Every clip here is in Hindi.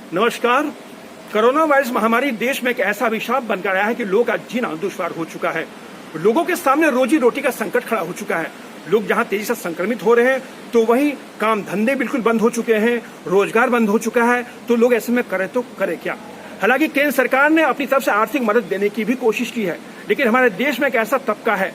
नमस्कार। कोरोना वायरस महामारी देश में एक ऐसा अभिशाप बनकर आया है कि लोग आज जीना दुश्वार हो चुका है। लोगों के सामने रोजी रोटी का संकट खड़ा हो चुका है। लोग जहां तेजी से संक्रमित हो रहे हैं तो वहीं काम धंधे बिल्कुल बंद हो चुके हैं, रोजगार बंद हो चुका है। तो लोग ऐसे में करे तो करे क्या। हालांकि केंद्र सरकार ने अपनी तरफ से आर्थिक मदद देने की भी कोशिश की है, लेकिन हमारे देश में एक ऐसा तबका है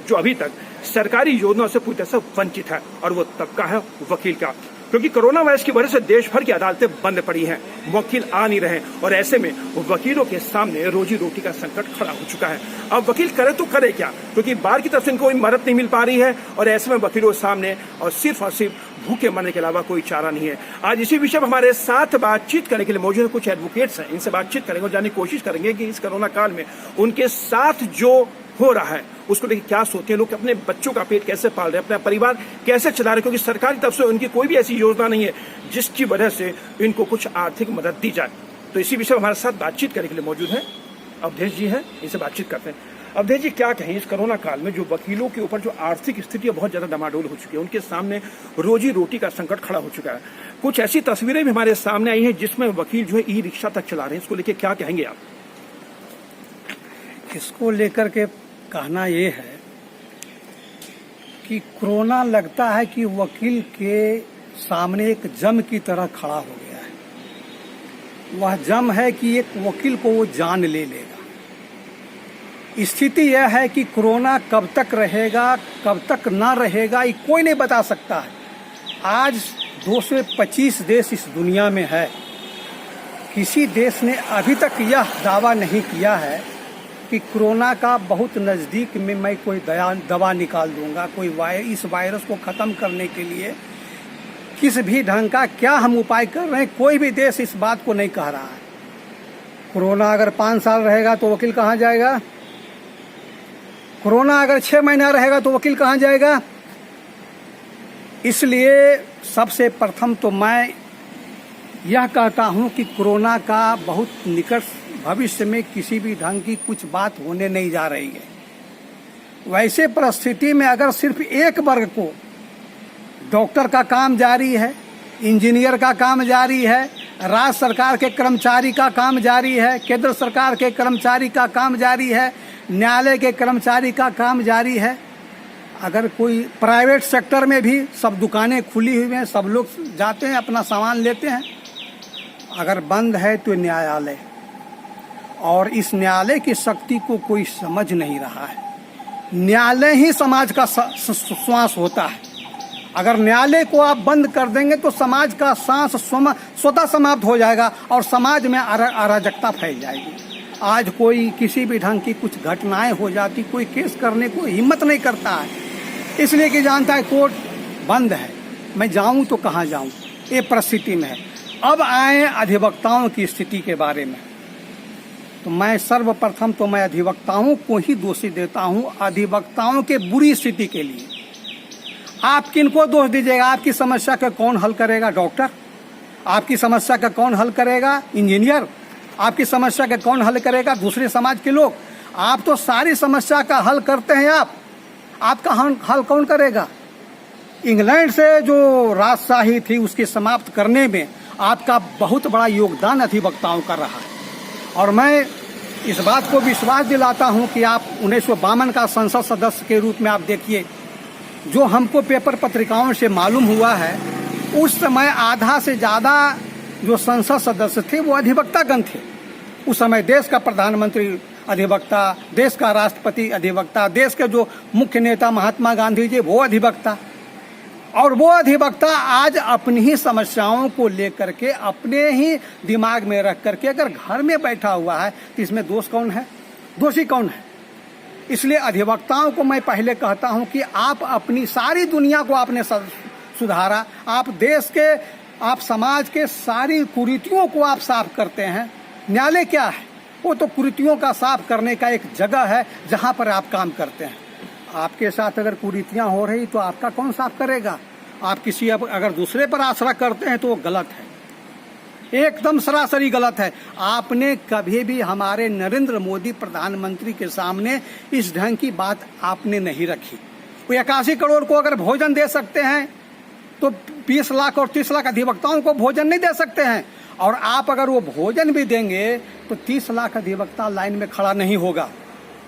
जो अभी तक सरकारी योजनाओं से पूरी तरह से वंचित है, और वो तबका है वकील का। क्योंकि कोरोना वायरस की वजह से देश भर की अदालतें बंद पड़ी हैं, वकील आ नहीं रहे, और ऐसे में वकीलों के सामने रोजी रोटी का संकट खड़ा हो चुका है। अब वकील करे तो करे क्या, क्योंकि बाहर की तरफ से इनको कोई मदद नहीं मिल पा रही है, और ऐसे में वकीलों के सामने और सिर्फ भूखे मरने के अलावा कोई चारा नहीं है। आज इसी विषय पर हमारे साथ बातचीत करने के लिए मौजूद कुछ एडवोकेट्स हैं। इनसे बातचीत करेंगे और जानने की कोशिश करेंगे कि इस कोरोना काल में उनके साथ जो हो रहा है उसको लेकर क्या सोचते हैं। लोग अपने बच्चों का पेट कैसे पाल रहे हैं, अपना परिवार कैसे चला रहे हैं, क्योंकि सरकार की तरफ से उनकी कोई भी ऐसी योजना नहीं है जिसकी वजह से इनको कुछ आर्थिक मदद दी जाए। तो इसी विषय हमारे साथ बातचीत करने के लिए मौजूद है अवधेश जी हैं। इनसे बातचीत करते हैं। अवधेश जी, क्या कहें इस कोरोना काल में जो वकीलों के ऊपर जो आर्थिक स्थिति बहुत ज्यादा डमाडोल हो चुकी है, उनके सामने रोजी रोटी का संकट खड़ा हो चुका है। कुछ ऐसी तस्वीरें भी हमारे सामने आई हैं जिसमें वकील जो है ई रिक्शा तक चला रहे हैं। इसको लेकर क्या कहेंगे आप? इसको लेकर के कहना ये है कि कोरोना लगता है कि वकील के सामने एक जम की तरह खड़ा हो गया है। वह जम है कि एक वकील को वो जान ले लेगा। स्थिति यह है कि कोरोना कब तक रहेगा, कब तक ना रहेगा, ये कोई नहीं बता सकता है। आज 225 देश इस दुनिया में है। किसी देश ने अभी तक यह दावा नहीं किया है कि कोरोना का बहुत नज़दीक में मैं कोई दवा निकाल दूंगा, इस वायरस को ख़त्म करने के लिए किस भी ढंग का क्या हम उपाय कर रहे हैं। कोई भी देश इस बात को नहीं कह रहा है। कोरोना अगर 5 साल रहेगा तो वकील कहाँ जाएगा? कोरोना अगर 6 महीना रहेगा तो वकील कहाँ जाएगा? इसलिए सबसे प्रथम तो मैं यह कहता हूँ कि कोरोना का बहुत निकट भविष्य में किसी भी ढंग की कुछ बात होने नहीं जा रही है। वैसे परिस्थिति में अगर सिर्फ एक वर्ग को, डॉक्टर का काम जारी है, इंजीनियर का काम जारी है, राज्य सरकार के कर्मचारी का काम जारी है, केंद्र सरकार के कर्मचारी का काम जारी है, न्यायालय के कर्मचारी का काम जारी है, अगर कोई प्राइवेट सेक्टर में भी सब दुकानें खुली हुई हैं, सब लोग जाते हैं अपना सामान लेते हैं, अगर बंद है तो न्यायालय, और इस न्यायालय की शक्ति को कोई समझ नहीं रहा है। न्यायालय ही समाज का श्वास होता है। अगर न्यायालय को आप बंद कर देंगे तो समाज का सांस स्वतः समाप्त हो जाएगा और समाज में अराजकता फैल जाएगी। आज कोई किसी भी ढंग की कुछ घटनाएं हो जाती, कोई केस करने को हिम्मत नहीं करता है, इसलिए कि जानता है कोर्ट बंद है, मैं जाऊं तो कहाँ जाऊं, ये परिस्थिति में है। अब आए अधिवक्ताओं की स्थिति के बारे में, तो मैं सर्वप्रथम तो मैं अधिवक्ताओं को ही दोषी देता हूं। अधिवक्ताओं के बुरी स्थिति के लिए आप किनको दोष दीजिएगा? आपकी समस्या का कौन हल करेगा? डॉक्टर? आपकी समस्या का कौन हल करेगा? इंजीनियर? आपकी समस्या का कौन हल करेगा? दूसरे समाज के लोग? आप तो सारी समस्या का हल करते हैं। आपका हल कौन करेगा? इंग्लैंड से जो राजशाही थी उसके समाप्त करने में आपका बहुत बड़ा योगदान अधिवक्ताओं का रहा है, और मैं इस बात को विश्वास दिलाता हूं कि आप 1952 का संसद सदस्य के रूप में आप देखिए, जो हमको पेपर पत्रिकाओं से मालूम हुआ है, उस समय आधा से ज़्यादा जो संसद सदस्य थे वो अधिवक्तागण थे। उस समय देश का प्रधानमंत्री अधिवक्ता, देश का राष्ट्रपति अधिवक्ता, देश के जो मुख्य नेता महात्मा गांधी जी वो अधिवक्ता, और वो अधिवक्ता आज अपनी ही समस्याओं को लेकर के अपने ही दिमाग में रख करके अगर घर में बैठा हुआ है तो इसमें दोष कौन है? दोषी कौन है? इसलिए अधिवक्ताओं को मैं पहले कहता हूं कि आप अपनी सारी दुनिया को आपने सुधारा, आप देश के, आप समाज के सारी कुरीतियों को आप साफ करते हैं। न्यायालय क्या है? वो तो कुरीतियों का साफ करने का एक जगह है जहां पर आप काम करते हैं। आपके साथ अगर कुरीतियां हो रही तो आपका कौन साफ करेगा? आप किसी अगर दूसरे पर आश्रय करते हैं तो वो गलत है, एकदम सरासरी गलत है। आपने कभी भी हमारे नरेंद्र मोदी प्रधानमंत्री के सामने इस ढंग की बात आपने नहीं रखी। वो 81 करोड़ को अगर भोजन दे सकते हैं तो 20 लाख और 30 लाख अधिवक्ताओं को भोजन नहीं दे सकते हैं। और आप अगर वो भोजन भी देंगे तो 30 लाख अधिवक्ता लाइन में खड़ा नहीं होगा,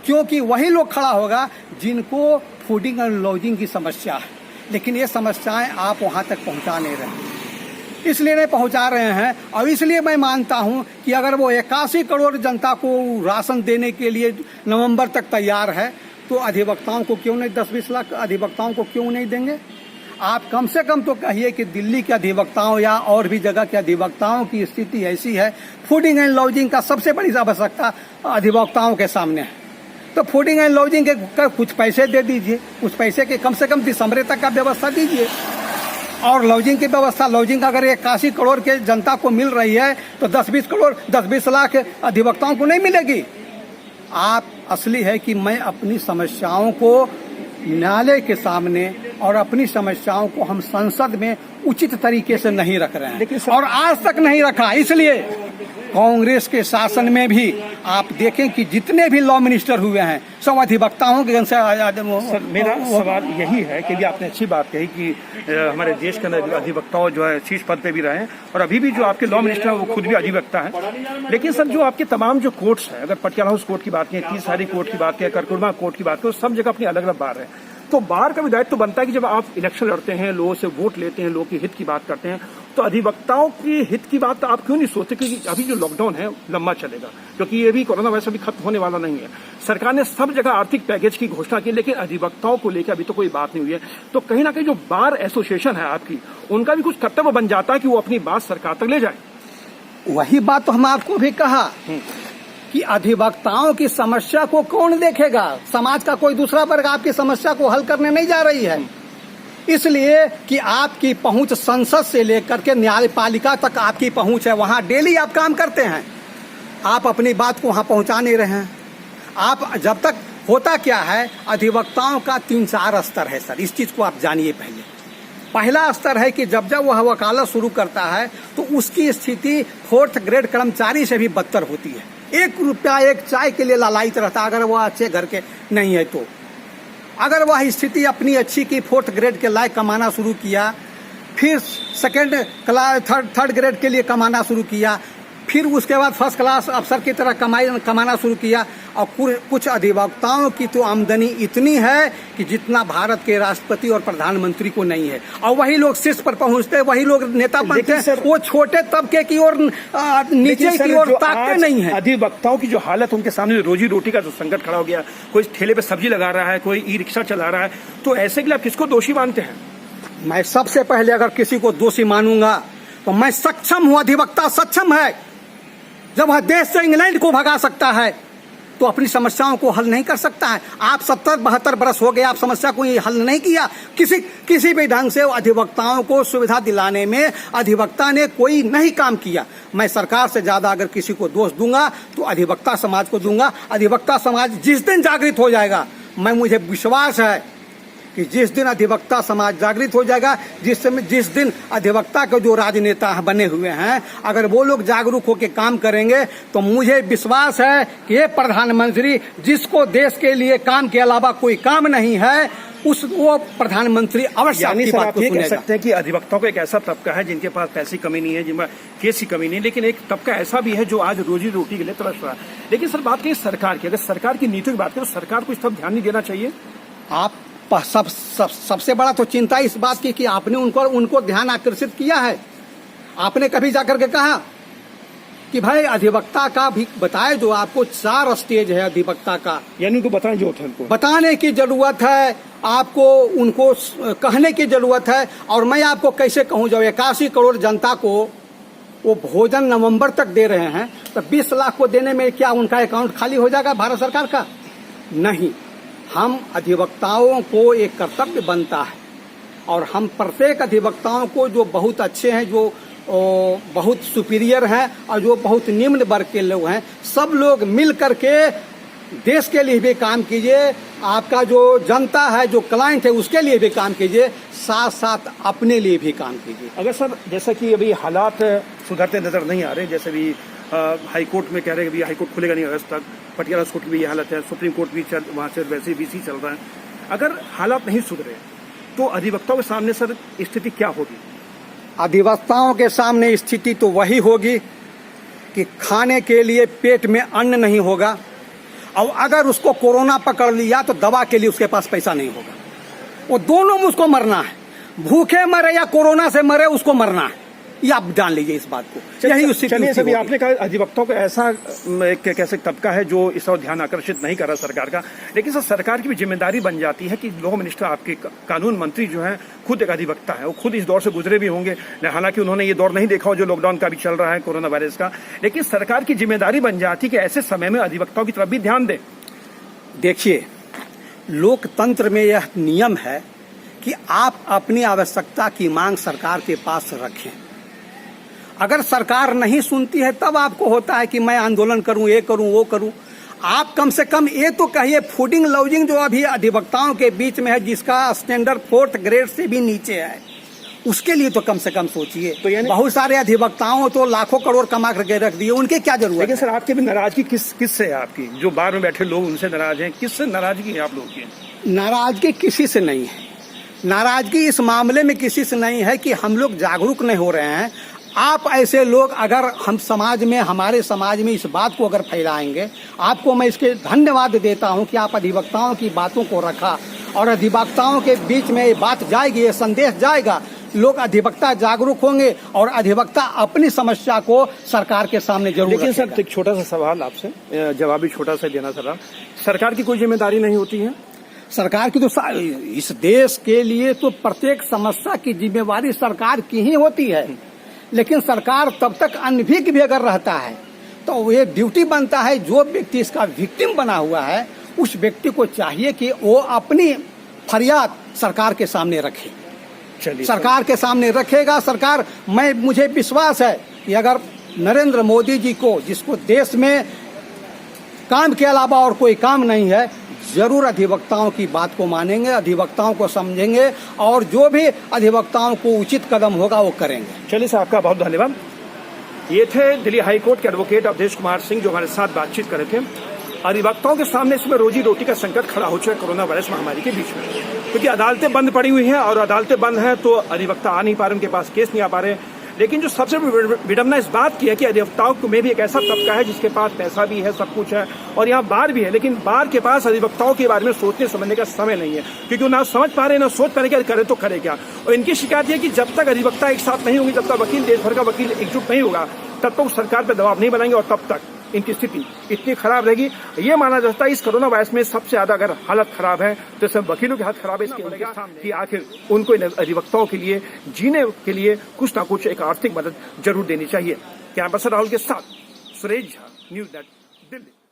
क्योंकि वही लोग खड़ा होगा जिनको फूडिंग एंड लॉजिंग की समस्या है। लेकिन ये समस्याएं आप वहां तक पहुंचा नहीं रहे, इसलिए नहीं पहुंचा रहे हैं। और इसलिए मैं मानता हूं कि अगर वो 81 करोड़ जनता को राशन देने के लिए नवंबर तक तैयार है तो अधिवक्ताओं को क्यों नहीं, 10-20 लाख अधिवक्ताओं को क्यों नहीं देंगे? आप कम से कम तो कहिए कि दिल्ली के अधिवक्ताओं या और भी जगह के अधिवक्ताओं की स्थिति ऐसी है, फूडिंग एंड लॉजिंग का सबसे बड़ी आवश्यकता अधिवक्ताओं के सामने है। तो फूडिंग एंड लॉजिंग के कुछ पैसे दे दीजिए, कुछ पैसे के कम से कम दिसंबर तक का व्यवस्था दीजिए। और लॉजिंग की व्यवस्था, लॉजिंग अगर 81 करोड़ के जनता को मिल रही है तो 10-20 लाख अधिवक्ताओं को नहीं मिलेगी। आप असली है कि मैं अपनी समस्याओं को न्यायालय के सामने और अपनी समस्याओं को हम संसद में उचित तरीके से नहीं रख रहे हैं, और आज तक नहीं रखा। इसलिए कांग्रेस के शासन में भी आप देखें कि जितने भी लॉ मिनिस्टर हुए हैं सब अधिवक्ताओं के सर, मेरा सवाल यही है कि भी आपने अच्छी बात कही कि हमारे देश के अंदर अधिवक्ताओं जो है शीर्ष पद पे भी रहे हैं, और अभी भी जो आपके लॉ मिनिस्टर हैं वो खुद भी अधिवक्ता हैं। लेकिन सर, जो आपके तमाम जो कोर्ट्स हैं, अगर पटियाला हाउस कोर्ट की बात करें, 30 सारी कोर्ट की बात करें, करकुरमा कोर्ट की बात करें, सब जगह अपनी अलग अलग बार है। तो बार का भी दायित्व तो बनता है कि जब आप इलेक्शन लड़ते हैं, लोगों से वोट लेते हैं, लोगों के हित की बात करते हैं, तो अधिवक्ताओं के हित की बात आप क्यों नहीं सोचते कि अभी जो लॉकडाउन है लंबा चलेगा, क्योंकि ये भी कोरोना वायरस अभी खत्म होने वाला नहीं है। सरकार ने सब जगह आर्थिक पैकेज की घोषणा की, लेकिन अधिवक्ताओं को लेकर अभी तो कोई बात नहीं हुई है। तो कहीं ना कहीं जो बार एसोसिएशन है आपकी, उनका भी कुछ कर्तव्य बन जाता है कि वो अपनी बात सरकार तक ले जाए। वही बात तो हम आपको भी कहा कि अधिवक्ताओं की समस्या को कौन देखेगा? समाज का कोई दूसरा वर्ग आपकी समस्या को हल करने नहीं जा रही है, इसलिए कि आपकी पहुंच संसद से लेकर के न्यायपालिका तक आपकी पहुंच है, वहां डेली आप काम करते हैं, आप अपनी बात को वहां पहुंचा नहीं रहे हैं। आप जब तक होता क्या है, अधिवक्ताओं का 3-4 स्तर है सर, इस चीज को आप जानिए। पहला स्तर है कि जब वह वकालत शुरू करता है तो उसकी स्थिति 4th ग्रेड कर्मचारी से भी बदतर होती है। 1 रुपया एक चाय के लिए लालायित रहता है अगर वह अच्छे घर के नहीं है तो। अगर वह स्थिति अपनी अच्छी की 4th ग्रेड के लायक कमाना शुरू किया, फिर 2nd क्लास 3rd ग्रेड के लिए कमाना शुरू किया, फिर उसके बाद 1st क्लास अफसर की तरह कमाना शुरू किया। और कुछ अधिवक्ताओं की तो आमदनी इतनी है कि जितना भारत के राष्ट्रपति और प्रधानमंत्री को नहीं है, और वही लोग शीर्ष पर पहुंचते, वही लोग नेता बनते हैं, वो छोटे तबके की ओर नीचे की ओर ताकते नहीं है। अधिवक्ताओं की जो हालत, उनके सामने रोजी रोटी का जो संकट खड़ा हो गया, कोई ठेले पे सब्जी लगा रहा है, कोई ई रिक्शा चला रहा है, तो ऐसे के लिए आप किसको दोषी मानते हैं? मैं सबसे पहले अगर किसी को दोषी मानूंगा तो मैं सक्षम हूं, अधिवक्ता सक्षम है। जब वह देश से इंग्लैंड को भगा सकता है तो अपनी समस्याओं को हल नहीं कर सकता है। आप 70-72 बरस हो गए, आप समस्या को हल नहीं किया किसी भी ढंग से। अधिवक्ताओं को सुविधा दिलाने में अधिवक्ता ने कोई नहीं काम किया। मैं सरकार से ज्यादा अगर किसी को दोष दूंगा तो अधिवक्ता समाज को दूंगा। अधिवक्ता समाज जिस दिन जागृत हो जाएगा, मुझे विश्वास है कि जिस दिन अधिवक्ता समाज जागृत हो जाएगा, जिस दिन अधिवक्ता के जो राजनेता बने हुए हैं, अगर वो लोग जागरूक होकर काम करेंगे तो मुझे विश्वास है कि ये प्रधानमंत्री, जिसको देश के लिए काम के अलावा कोई काम नहीं है, वो प्रधानमंत्री अवश्य आपकी बात को सुनेगा। कह सकते हैं कि अधिवक्ताओं का एक ऐसा तबका है जिनके पास पैसे की कमी नहीं है, जिनमें केस की कमी नहीं है, लेकिन एक तबका ऐसा भी है जो आज रोजी रोटी के लिए तरस रहा है। लेकिन सर, बात करें सरकार की, अगर सरकार की नीति की बात करें तो सरकार को इस तरफ ध्यान नहीं देना चाहिए। आप सबसे बड़ा तो चिंता इस बात की कि आपने उनको ध्यान आकर्षित किया है। आपने कभी जाकर के कहा कि भाई अधिवक्ता का भी बताए, जो आपको 4 स्टेज है अधिवक्ता का, यानी उनको बताएं, जो उनको बताने की जरूरत है, आपको उनको कहने की जरूरत है। और मैं आपको कैसे कहूँ, जब 81 करोड़ जनता को वो भोजन नवंबर तक दे रहे हैं तो 20 लाख को देने में क्या उनका अकाउंट खाली हो जाएगा भारत सरकार का? नहीं। हम अधिवक्ताओं को एक कर्तव्य बनता है, और हम प्रत्येक अधिवक्ताओं को, जो बहुत अच्छे हैं, जो बहुत सुपीरियर हैं, और जो बहुत निम्न वर्ग के लोग हैं, सब लोग मिल करके देश के लिए भी काम कीजिए, आपका जो जनता है, जो क्लाइंट है, उसके लिए भी काम कीजिए, साथ साथ अपने लिए भी काम कीजिए। अगर सर, जैसा कि अभी हालात सुधरते नजर नहीं आ रहे, जैसे भी हाई कोर्ट में कह रहे हैं कि हाई कोर्ट खुलेगा नहीं अगस्त तक, पटियाला कोर्ट की भी ये हालत है, सुप्रीम कोर्ट भी वहाँ से वैसे बीसी चल रहा है। अगर हालात नहीं सुधरे तो अधिवक्ताओं के सामने सर स्थिति क्या होगी? अधिवक्ताओं के सामने स्थिति तो वही होगी कि खाने के लिए पेट में अन्न नहीं होगा, और अगर उसको कोरोना पकड़ लिया तो दवा के लिए उसके पास पैसा नहीं होगा। वो दोनों में उसको मरना है, भूखे मरे या कोरोना से मरे, उसको मरना है। ये आप जान लीजिए इस बात को। यही उस चलिए सभी, आपने कहा अधिवक्ताओं का ऐसा कैसे तबका है जो इस और ध्यान आकर्षित नहीं कर रहा सरकार का, लेकिन सर सरकार की भी जिम्मेदारी बन जाती है कि लॉ मिनिस्टर, आपके कानून मंत्री जो है, खुद एक अधिवक्ता है, वो खुद इस दौर से गुजरे भी होंगे। हालांकि उन्होंने ये दौर नहीं देखा हो जो लॉकडाउन का भी चल रहा है, कोरोना वायरस का, लेकिन सरकार की जिम्मेदारी बन जाती है कि ऐसे समय में अधिवक्ताओं की तरफ भी ध्यान दें। देखिए, लोकतंत्र में यह नियम है कि आप अपनी आवश्यकता की मांग सरकार के पास रखें। अगर सरकार नहीं सुनती है तब आपको होता है कि मैं आंदोलन करूं, ये करूं, वो करूं। आप कम से कम ये तो कहिए, फूडिंग लॉजिंग जो अभी अधिवक्ताओं के बीच में है, जिसका स्टैंडर्ड 4th ग्रेड से भी नीचे है, उसके लिए तो कम से कम सोचिए। तो बहुत सारे अधिवक्ताओं तो लाखों करोड़ कमा करके रख दिए, उनके क्या जरूरत है? लेकिन सर आपकी भी नाराजगी किससे है? आपकी जो बाहर में बैठे लोग उनसे नाराज हैं, किससे नाराजगी है आप लोगों की? नाराजगी किसी से नहीं है। नाराजगी इस मामले में किसी से नहीं है कि हम लोग जागरूक नहीं हो रहे हैं। आप ऐसे लोग अगर हम समाज में, हमारे समाज में इस बात को अगर फैलाएंगे, आपको मैं इसके धन्यवाद देता हूं कि आप अधिवक्ताओं की बातों को रखा, और अधिवक्ताओं के बीच में ये बात जाएगी, ये संदेश जाएगा, लोग अधिवक्ता जागरूक होंगे और अधिवक्ता अपनी समस्या को सरकार के सामने जरूर लेकिन रखेगा। सर एक छोटा सा सवाल आपसे, जवाब भी छोटा सा देना सर, सरकार की कोई जिम्मेदारी नहीं होती है? सरकार की तो इस देश के लिए तो प्रत्येक समस्या की जिम्मेवारी सरकार की ही होती है, लेकिन सरकार तब तक अनभिज्ञ भी अगर रहता है तो ये ड्यूटी बनता है, जो व्यक्ति इसका विक्टिम बना हुआ है उस व्यक्ति को चाहिए कि वो अपनी फरियाद सरकार के सामने रखे। चलिए, सरकार के सामने रखेगा सरकार। मुझे विश्वास है कि अगर नरेंद्र मोदी जी को, जिसको देश में काम के अलावा और कोई काम नहीं है, जरूर अधिवक्ताओं की बात को मानेंगे, अधिवक्ताओं को समझेंगे, और जो भी अधिवक्ताओं को उचित कदम होगा वो करेंगे। चलिए सर, आपका बहुत धन्यवाद। ये थे दिल्ली हाई कोर्ट के एडवोकेट अवधेश कुमार सिंह, जो हमारे साथ बातचीत कर रहे थे। अधिवक्ताओं के सामने इसमें रोजी रोटी का संकट खड़ा हो चुका है कोरोना वायरस महामारी के बीच में, क्योंकि अदालतें बंद पड़ी हुई हैं, और अदालतें बंद हैं तो अधिवक्ता आ नहीं पा रहे, उनके पास केस नहीं आ पा रहे। लेकिन जो सबसे विडम्बना इस बात की है कि अधिवक्ताओं में भी एक ऐसा तबका है जिसके पास पैसा भी है, सब कुछ है, और यहाँ बार भी है, लेकिन बार के पास अधिवक्ताओं के बारे में सोचने समझने का समय नहीं है, क्योंकि वो ना समझ पा रहे, ना सोच पा रहे कि करे तो करे क्या। और इनकी शिकायत है कि जब तक अधिवक्ता एक साथ नहीं होंगे, जब तक वकील, देश भर का वकील एकजुट नहीं होगा, तब तक सरकार पर दबाव नहीं बनाएंगे, और तब तक इनकी स्थिति इतनी खराब रहेगी। ये माना जाता है इस कोरोना वायरस में सबसे ज्यादा अगर हालत खराब है तो सब वकीलों की हालत खराब है, इसके कि आखिर उनको अधिवक्ताओं के लिए जीने के लिए कुछ ना कुछ एक आर्थिक मदद जरूर देनी चाहिए। कैंपस राहुल के साथ सुरेश झा, न्यूज़ नेट, दिल्ली।